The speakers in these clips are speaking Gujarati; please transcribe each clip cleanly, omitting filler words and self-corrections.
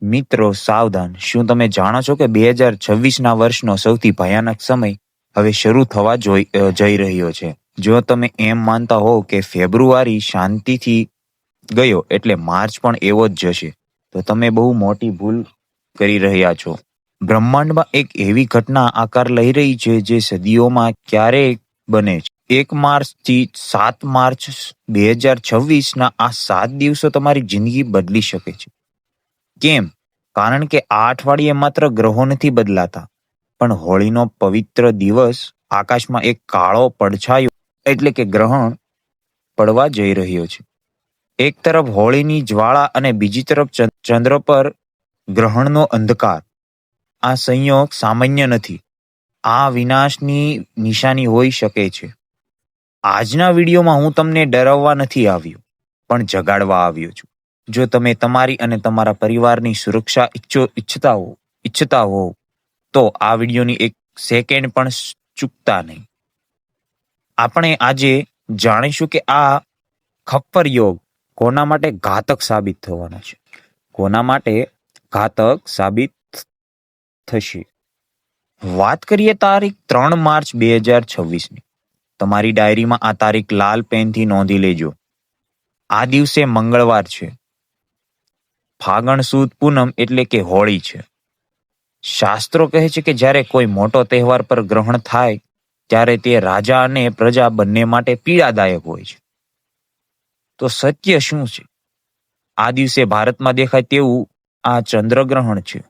મિત્રો સાવધાન, શું તમે જાણો છો કે 2026ના વર્ષનો સૌથી ભયાનક સમય હવે શરૂ થવા જઈ રહ્યો છે? જો તમે એમ માનતા હોવ કે ફેબ્રુઆરી શાંતિથી ગયો એટલે માર્ચ પણ એવો જ જશે, તો તમે બહુ મોટી ભૂલ કરી રહ્યા છો. બ્રહ્માંડમાં એક એવી ઘટના આકાર લઈ રહી છે જે સદીઓમાં ક્યારેય બને છે. 1 માર્ચથી 7 માર્ચ 2026ના આ 7 દિવસો તમારી જિંદગી બદલી શકે છે. કેમ? કારણ કે આ અઠવાડિયે માત્ર ગ્રહો નથી બદલાતા, પણ હોળીનો પવિત્ર દિવસ આકાશમાં એક કાળો પડછાયો એટલે કે ગ્રહણ પડવા જઈ રહ્યો છે. એક તરફ હોળીની જ્વાળા અને બીજી તરફ ચંદ્ર પર ગ્રહણનો અંધકાર. આ સંયોગ સામાન્ય નથી. આ વિનાશની નિશાની હોઈ શકે છે. આજના વિડીયોમાં હું તમને ડરાવવા નથી આવ્યો, પણ જગાડવા આવ્યો છું. જો તમે તમારી અને તમારા પરિવારની સુરક્ષા ઈચ્છતા હો તો આ વિડીયોની એક સેકન્ડ પણ ચૂકતા નહીં. આપણે આજે જાણીશું કે આ ખપ્પર યોગ કોના માટે ઘાતક સાબિત થવાનો છે, કોના માટે ઘાતક સાબિત થશે. વાત કરીએ તારીખ 3 માર્ચ 2026ની. તમારી ડાયરીમાં આ તારીખ લાલ પેનથી નોંધી લેજો. આ દિવસે મંગળવાર છે. ફાગણ સુદ પૂનમ એટલે કે હોળી છે. શાસ્ત્રો કહે છે કે જ્યારે કોઈ મોટો તહેવાર પર ગ્રહણ થાય ત્યારે તે રાજા અને પ્રજા બંને માટે પીડાદાયક હોય છે. તો સત્ય શું છે? આ દિવસે ભારતમાં દેખાય તેવું આ ચંદ્રગ્રહણ છે.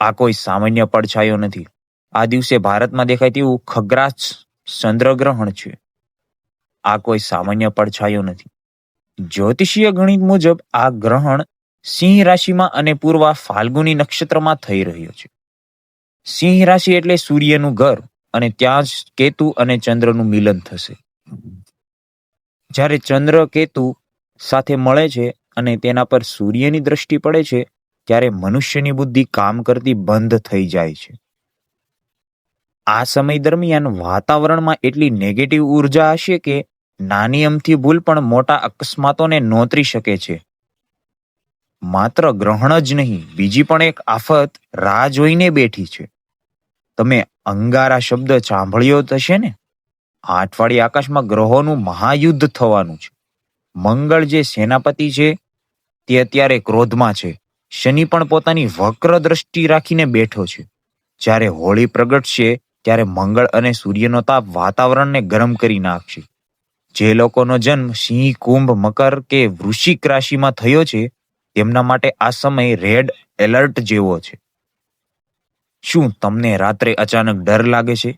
આ કોઈ સામાન્ય પડછાયો નથી. આ દિવસે ભારતમાં દેખાય તેવું ખગ્રાસ ચંદ્રગ્રહણ છે. આ કોઈ સામાન્ય પડછાયો નથી. જ્યોતિષીય ગણિત મુજબ આ ગ્રહણ સિંહ રાશિમાં અને પૂર્વા ફાલ્ગુની નક્ષત્રમાં થઈ રહ્યો છે. સિંહ રાશિ એટલે સૂર્યનું ઘર, અને ત્યાં જ કેતુ અને ચંદ્રનું મિલન થશે. જ્યારે ચંદ્ર કેતુ સાથે મળે છે અને તેના પર સૂર્યની દ્રષ્ટિ પડે છે ત્યારે મનુષ્યની બુદ્ધિ કામ કરતી બંધ થઈ જાય છે. આ સમય દરમિયાન વાતાવરણમાં એટલી નેગેટિવ ઉર્જા હશે કે નાની અમથી ભૂલ પણ મોટા અકસ્માતોને નોતરી શકે છે. માત્ર ગ્રહણ જ નહીં, બીજી પણ એક આફત રાહ જોઈને બેઠી છે. તમે અંગારા શબ્દ સાંભળ્યો હશે ને? આ અઠવાડિયે આકાશમાં ગ્રહોનું મહાયુદ્ધ થવાનું છે. મંગળ જે સેનાપતિ છે તે અત્યારે ક્રોધમાં છે. શનિ પણ પોતાની વક્ર દ્રષ્ટિ રાખીને બેઠો છે. જ્યારે હોળી પ્રગટશે ત્યારે મંગળ અને સૂર્યનો તાપ વાતાવરણને ગરમ કરી નાખશે. જે લોકોનો જન્મ સિંહ, કુંભ, મકર કે વૃશ્ચિક રાશિમાં થયો છે તેમના માટે આ સમય રેડ એલર્ટ જેવો છે. શું તમને રાત્રે અચાનક ડર લાગે છે?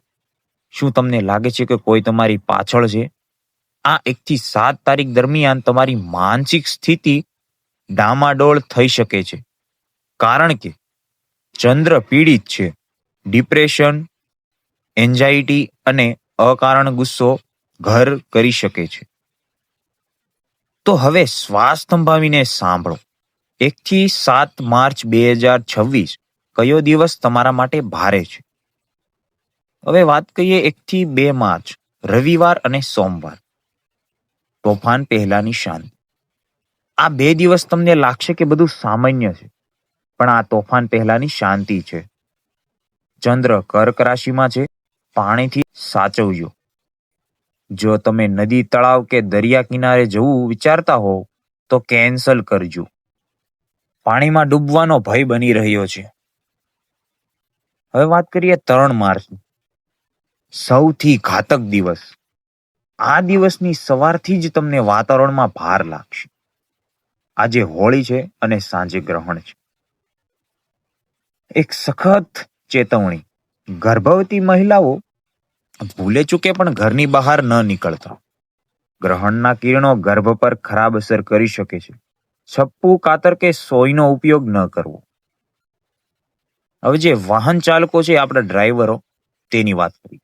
શું તમને લાગે છે કે કોઈ તમારી પાછળ છે? આ 1 થી 7 તારીખ દરમિયાન તમારી માનસિક સ્થિતિ ડામાડોળ થઈ શકે છે. કારણ કે ચંદ્ર પીડિત છે. ડિપ્રેશન, એન્ઝાઇટી અને અકારણ ગુસ્સો ઘર કરી શકે છે. તો હવે શ્વાસ થંભાવીને સાંભળો. 1 થી 7 માર્ચ 2026 કયો દિવસ તમારા માટે ભારે છે? હવે વાત કરીએ 1 થી 2 માર્ચ, રવિવાર અને સોમવાર. તોફાન પહેલાની શાંતિ. આ 2 દિવસ તમને લાગશે કે બધું સામાન્ય છે, પણ આ તોફાન પહેલાની શાંતિ છે. ચંદ્ર કર્ક રાશિમાં છે. પાણીથી સાચવજો. જો તમે નદી, તળાવ કે દરિયા કિનારે જવું વિચારતા હો તો કેન્સલ કરજો. પાણીમાં ડૂબવાનો ભય બની રહ્યો છે. હવે વાત કરીએ 3 માર્ચ, સૌથી ઘાતક દિવસ. આ દિવસની સવારથી જ તમને વાતાવરણમાં ભાર લાગશે. આજે હોળી છે અને સાંજે ગ્રહણ છે. એક સખત ચેતવણી. ગર્ભવતી મહિલાઓ ભૂલે ચૂકે પણ ઘરની બહાર ન નીકળતા. ગ્રહણના કિરણો ગર્ભ પર ખરાબ અસર કરી શકે છે. છપ્પુ, કાતર કે સોયનો ઉપયોગ ન કરવો. હવે જે વાહન ચાલકો છે, આપણા ડ્રાઈવરો, તેની વાત કરી.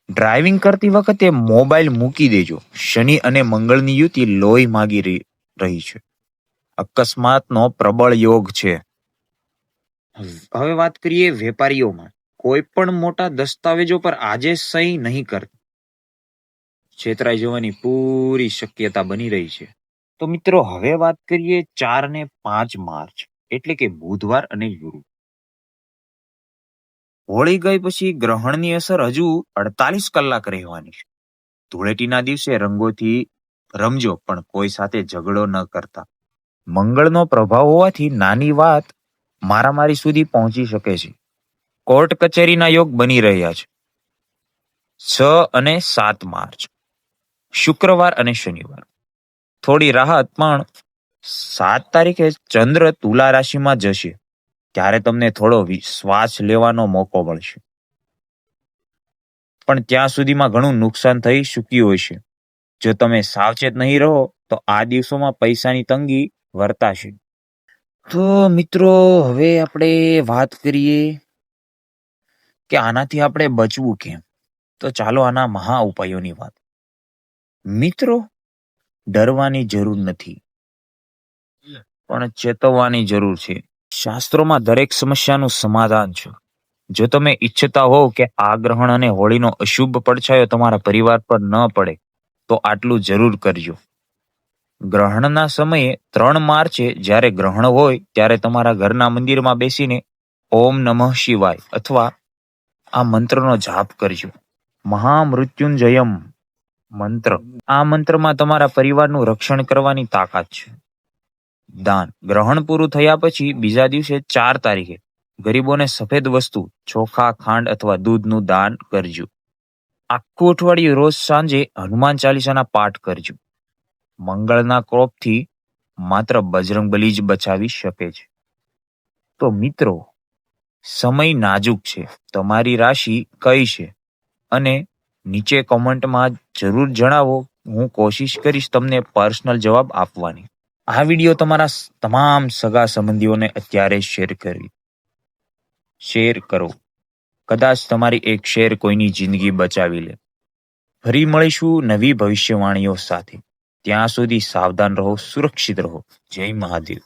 ડ્રાઇવિંગ કરતી વખતે મોબાઈલ મૂકી દેજો. શનિ અને મંગળની યુતિ લોહી માગી રહી છે. અકસ્માતનો પ્રબળ યોગ છે. હવે વાત કરીએ વેપારીઓમાં. કોઈ પણ મોટા દસ્તાવેજો પર આજે સહી નહીં કરતા. છેતરાઈ જવાની પૂરી શક્યતા બની રહી છે. તો મિત્રો હવે વાત કરીએ 4 અને 5 માર્ચ એટલે કે બુધવાર અને ગુરુ. હોળી ગઈ પછી ગ્રહણની અસર હજુ 48 કલાક રહેવાની છે. ધૂળેટીના દિવસે રંગોથી રમજો પણ કોઈ સાથે ઝઘડો ન કરતા. મંગળનો પ્રભાવ હોવાથી નાની વાત મારામારી સુધી પહોંચી શકે છે. કોર્ટ કચેરીના યોગ બની રહ્યા છે. 6 અને 7 માર્ચ શુક્રવાર અને શનિવાર થોડી રાહત, પણ 7 તારીખે ચંદ્ર તુલા રાશિમાં જશે ત્યારે તમને થોડો શ્વાસ લેવાનો મોકો મળશે, પણ ત્યાં સુધીમાં ઘણું નુકસાન થઈ ચૂક્યું હોય છે. જો તમે સાવચેત નહીં રહો તો આ દિવસોમાં પૈસાની તંગી વર્તાશે. તો મિત્રો હવે આપણે વાત કરીએ કે આનાથી આપણે બચવું કેમ. તો ચાલો આના મહા ઉપાયોની વાત. મિત્રો, ડરવાની જરૂર નથી, પણ ચેતવવાની જરૂર છે. શાસ્ત્રોમાં દરેક સમસ્યાનું સમાધાન છે. જો તમે ઈચ્છતા હોવ કે આ ગ્રહણ અને હોળીનો અશુભ પડછાયો તમારા પરિવાર પર ન પડે તો આટલું જરૂર કરજો. ગ્રહણના સમયે 3 માર્ચે જ્યારે ગ્રહણ હોય ત્યારે તમારા ઘરના મંદિરમાં બેસીને ઓમ નમઃ શિવાય અથવા આ મંત્રનો જાપ કરજો. મહામૃત્યુંજયમ મંત્ર. આ મંત્રમાં તમારા પરિવારનું રક્ષણ કરવાની તાકાત છે. દાન. ગ્રહણ પૂરું થયા પછી બીજા દિવસે 4 તારીખે ગરીબોને સફેદ વસ્તુ, ચોખા, ખાંડ અથવા દૂધનું દાન કરજો. આખું અઠવાડિયું રોજ સાંજે હનુમાન ચાલીસાના પાઠ કરજો. મંગળના ક્રોપથી માત્ર બજરંગબલી જ બચાવી શકે છે. તો મિત્રો, સમય નાજુક છે. તમારી રાશિ કઈ છે અને નીચે કોમેન્ટમાં જરૂર જણાવો. હું કોશિશ કરીશ તમને પર્સનલ જવાબ આપવાની. આ વિડીયો તમારા તમામ સગા સંબંધીઓને અત્યારે શેર કરો. કદાચ તમારી એક શેર કોઈની જિંદગી બચાવી લે. ફરી મળીશું નવી ભવિષ્યવાણીઓ સાથે. ત્યાં સુધી સાવધાન રહો, સુરક્ષિત રહો. જય મહાદેવ.